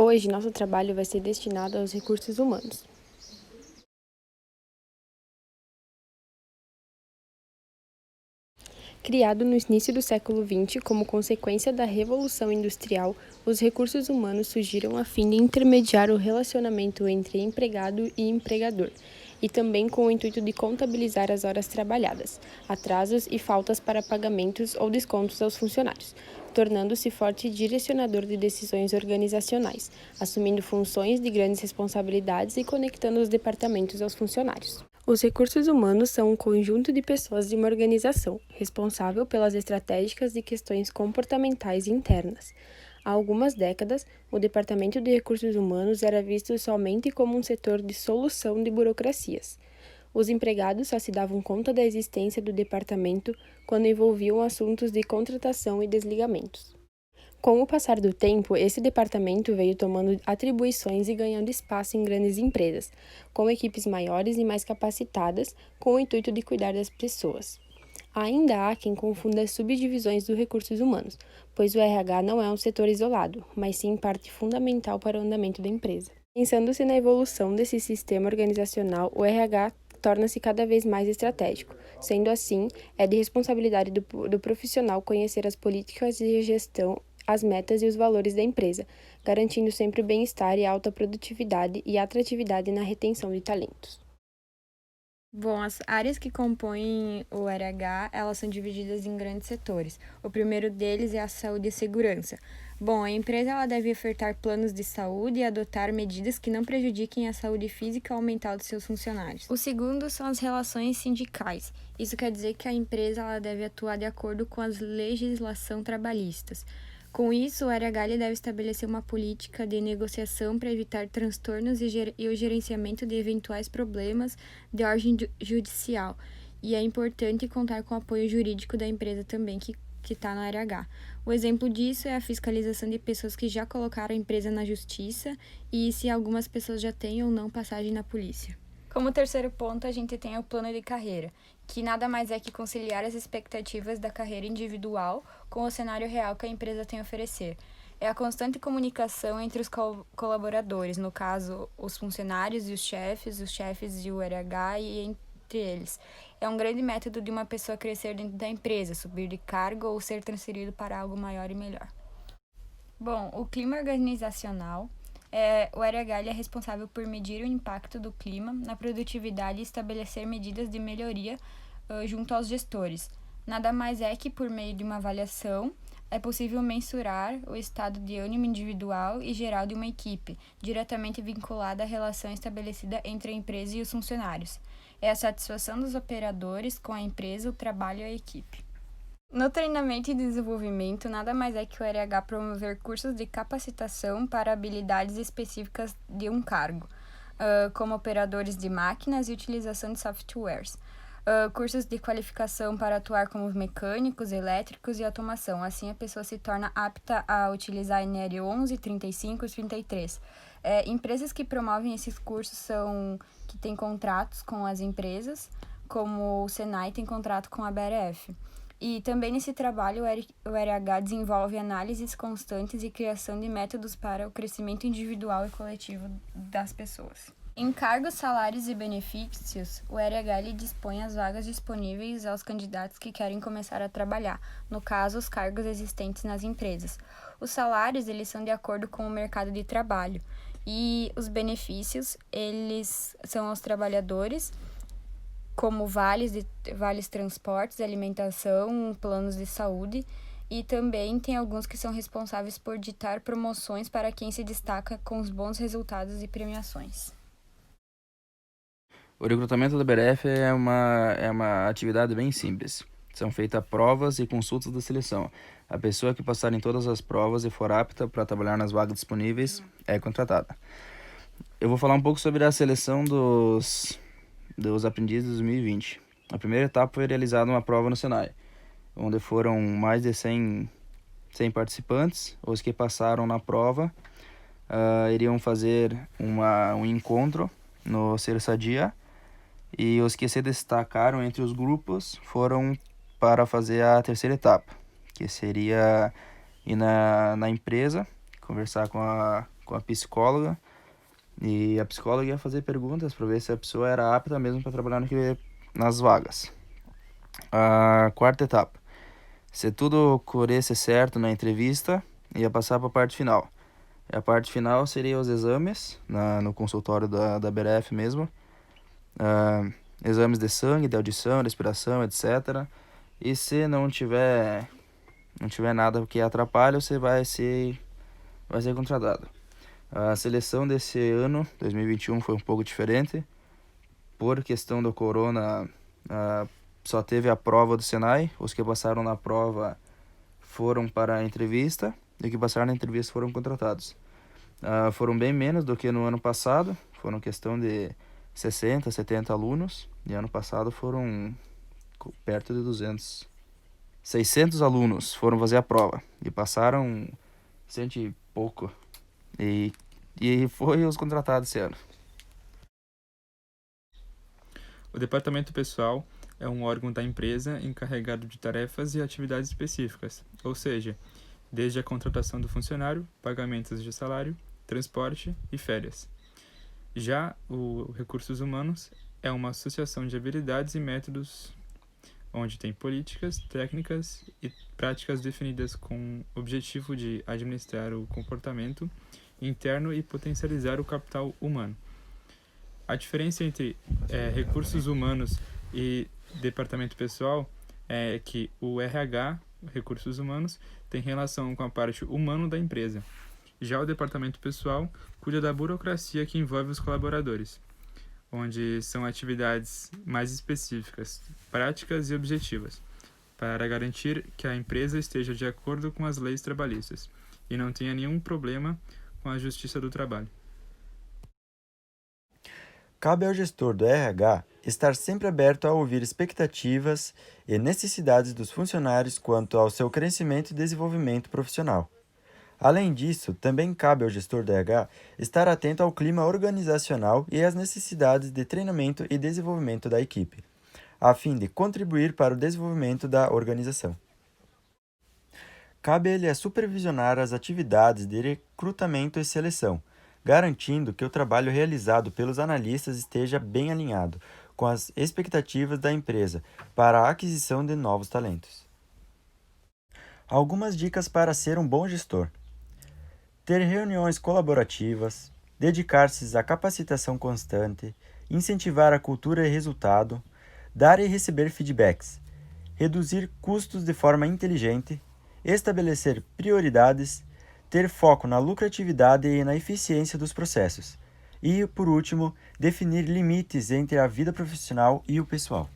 Hoje, nosso trabalho vai ser destinado aos recursos humanos. Criado no início do século XX como consequência da Revolução Industrial, os recursos humanos surgiram a fim de intermediar o relacionamento entre empregado e empregador, e também com o intuito de contabilizar as horas trabalhadas, atrasos e faltas para pagamentos ou descontos aos funcionários, tornando-se forte direcionador de decisões organizacionais, assumindo funções de grandes responsabilidades e conectando os departamentos aos funcionários. Os recursos humanos são um conjunto de pessoas de uma organização, responsável pelas estratégicas e questões comportamentais internas. Há algumas décadas, o Departamento de Recursos Humanos era visto somente como um setor de solução de burocracias. Os empregados só se davam conta da existência do departamento quando envolviam assuntos de contratação e desligamentos. Com o passar do tempo, esse departamento veio tomando atribuições e ganhando espaço em grandes empresas, com equipes maiores e mais capacitadas, com o intuito de cuidar das pessoas. Ainda há quem confunda as subdivisões dos recursos humanos, pois o RH não é um setor isolado, mas sim parte fundamental para o andamento da empresa. Pensando-se na evolução desse sistema organizacional, o RH torna-se cada vez mais estratégico. Sendo assim, é de responsabilidade do profissional conhecer as políticas de gestão, as metas e os valores da empresa, garantindo sempre o bem-estar e alta produtividade e atratividade na retenção de talentos. Bom, as áreas que compõem o RH, elas são divididas em grandes setores. O primeiro deles é a saúde e segurança. Bom, a empresa ela deve ofertar planos de saúde e adotar medidas que não prejudiquem a saúde física ou mental de seus funcionários. O segundo são as relações sindicais. Isso quer dizer que a empresa ela deve atuar de acordo com as legislação trabalhistas. Com isso, o RH ele deve estabelecer uma política de negociação para evitar transtornos e o gerenciamento de eventuais problemas de ordem judicial. E é importante contar com o apoio jurídico da empresa também, que está no RH. O exemplo disso é a fiscalização de pessoas que já colocaram a empresa na justiça e se algumas pessoas já têm ou não passagem na polícia. Como terceiro ponto, a gente tem o plano de carreira, que nada mais é que conciliar as expectativas da carreira individual com o cenário real que a empresa tem a oferecer. É a constante comunicação entre os colaboradores, no caso, os funcionários e os chefes e o RH e entre eles. É um grande método de uma pessoa crescer dentro da empresa, subir de cargo ou ser transferido para algo maior e melhor. Bom, o clima organizacional o RH é responsável por medir o impacto do clima na produtividade e estabelecer medidas de melhoria junto aos gestores. Nada mais é que, por meio de uma avaliação, é possível mensurar o estado de ânimo individual e geral de uma equipe, diretamente vinculada à relação estabelecida entre a empresa e os funcionários. É a satisfação dos operadores com a empresa, o trabalho e a equipe. No treinamento e desenvolvimento, nada mais é que o RH promover cursos de capacitação para habilidades específicas de um cargo, como operadores de máquinas e utilização de softwares. Cursos de qualificação para atuar como mecânicos, elétricos e automação. Assim, a pessoa se torna apta a utilizar a NR11, 35 e 33. Empresas que promovem esses cursos são que têm contratos com as empresas, como o Senai tem contrato com a BRF. E também nesse trabalho o RH desenvolve análises constantes e criação de métodos para o crescimento individual e coletivo das pessoas. Em cargos, salários e benefícios, o RH ele dispõe as vagas disponíveis aos candidatos que querem começar a trabalhar, no caso, os cargos existentes nas empresas. Os salários eles são de acordo com o mercado de trabalho e os benefícios eles são aos trabalhadores, como vales transportes, alimentação, planos de saúde, e também tem alguns que são responsáveis por ditar promoções para quem se destaca com os bons resultados e premiações. O recrutamento da BRF é uma atividade bem simples. São feitas provas e consultas da seleção. A pessoa que passar em todas as provas e for apta para trabalhar nas vagas disponíveis é contratada. Eu vou falar um pouco sobre a seleção dos aprendizes de 2020. A primeira etapa foi realizada uma prova no Senai, onde foram mais de 100 participantes. Os que passaram na prova iriam fazer um encontro no Ser Sadia, e os que se destacaram entre os grupos foram para fazer a terceira etapa, que seria ir na empresa conversar com a psicóloga, e a psicóloga ia fazer perguntas para ver se a pessoa era apta mesmo para trabalhar nas vagas. A quarta etapa: se tudo corresse certo na entrevista, ia passar para a parte final. E a parte final seria os exames no consultório da BRF mesmo. Exames de sangue, de audição, respiração, etc. E se não tiver nada que atrapalhe, você vai ser contratado. A seleção desse ano, 2021, foi um pouco diferente. Por questão do corona, só teve a prova do Senai. Os que passaram na prova foram para a entrevista, e os que passaram na entrevista foram contratados. Foram bem menos do que no ano passado. Foram questão de 60, 70 alunos. E ano passado foram perto de 200. 600 alunos foram fazer a prova e passaram 100 e pouco. E foi os contratados esse ano. O departamento pessoal é um órgão da empresa encarregado de tarefas e atividades específicas, ou seja, desde a contratação do funcionário, pagamentos de salário, transporte e férias. Já o Recursos Humanos é uma associação de habilidades e métodos onde tem políticas, técnicas e práticas definidas com o objetivo de administrar o comportamento interno e potencializar o capital humano. A diferença entre recursos humanos e departamento pessoal é que o RH, recursos humanos, tem relação com a parte humana da empresa. Já o departamento pessoal cuida da burocracia que envolve os colaboradores, onde são atividades mais específicas, práticas e objetivas, para garantir que a empresa esteja de acordo com as leis trabalhistas e não tenha nenhum problema com a Justiça do Trabalho. Cabe ao gestor do RH estar sempre aberto a ouvir expectativas e necessidades dos funcionários quanto ao seu crescimento e desenvolvimento profissional. Além disso, também cabe ao gestor do RH estar atento ao clima organizacional e às necessidades de treinamento e desenvolvimento da equipe, a fim de contribuir para o desenvolvimento da organização. Cabe a ele supervisionar as atividades de recrutamento e seleção, garantindo que o trabalho realizado pelos analistas esteja bem alinhado com as expectativas da empresa para a aquisição de novos talentos. Algumas dicas para ser um bom gestor: ter reuniões colaborativas, dedicar-se à capacitação constante, incentivar a cultura e resultado, dar e receber feedbacks, reduzir custos de forma inteligente, estabelecer prioridades, ter foco na lucratividade e na eficiência dos processos. E, por último, definir limites entre a vida profissional e o pessoal.